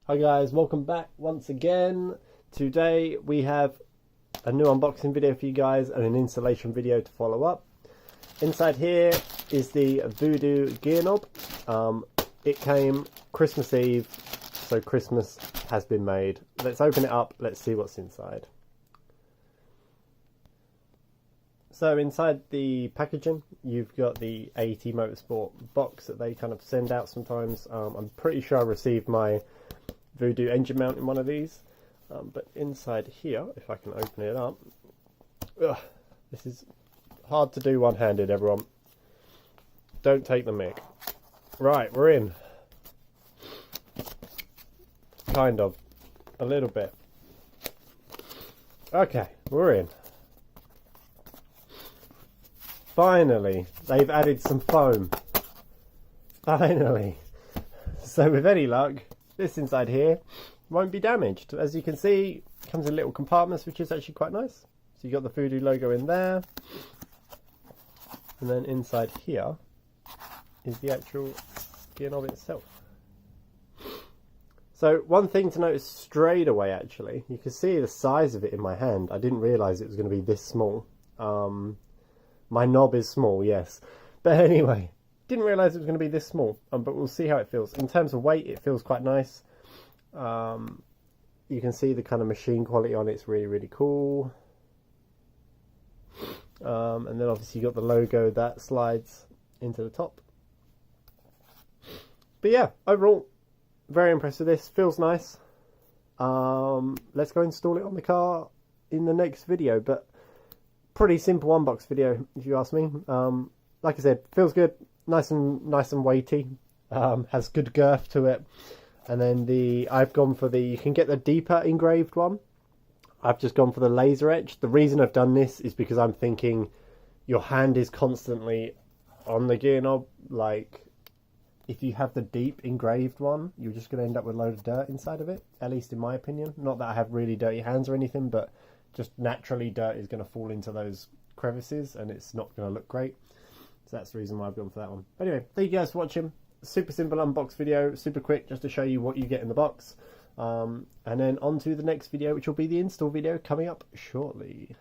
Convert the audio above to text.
Hi guys, welcome back once again. Today we have a new unboxing video for you guys and an installation video to follow up. Inside here is the VUDU gear knob. It came Christmas Eve, so Christmas has been made. Let's open it up, let's see what's inside. So inside the packaging, you've got the AT Motorsport box that they kind of send out sometimes. I'm pretty sure I received my VUDU engine mount in one of these, but inside here, if I can open it up, this is hard to do one-handed, everyone. Don't take the mick. Right, we're in. Kind of. A little bit. Okay, we're in. Finally, they've added some foam. Finally. So with any luck, this inside here won't be damaged. As you can see, it comes in little compartments, which is actually quite nice. So you've got the VUDU logo in there. And then inside here is the actual gear knob itself. So one thing to notice straight away, actually, you can see the size of it in my hand. I didn't realise it was going to be this small. My knob is small, yes. But anyway, didn't realise it was going to be this small, but we'll see how it feels. In terms of weight, it feels quite nice. You can see the kind of machine quality on it's really, really cool. And then obviously you've got the logo that slides into the top. But yeah, overall, very impressed with this. Feels nice. Let's go install it on the car in the next video. But pretty simple unbox video, if you ask me. Like I said, feels good. Nice and weighty. Has good girth to it. And then I've gone for you can get the deeper engraved one. I've just gone for the laser etch. The reason I've done this is because I'm thinking your hand is constantly on the gear knob. Like, if you have the deep engraved one, you're just going to end up with a load of dirt inside of it, at least in my opinion. Not that I have really dirty hands or anything, but just naturally dirt is going to fall into those crevices and it's not going to look great. So that's the reason why I've gone for that one. But anyway, thank you guys for watching. Super simple unbox video, super quick, just to show you what you get in the box. And then on to the next video, which will be the install video coming up shortly.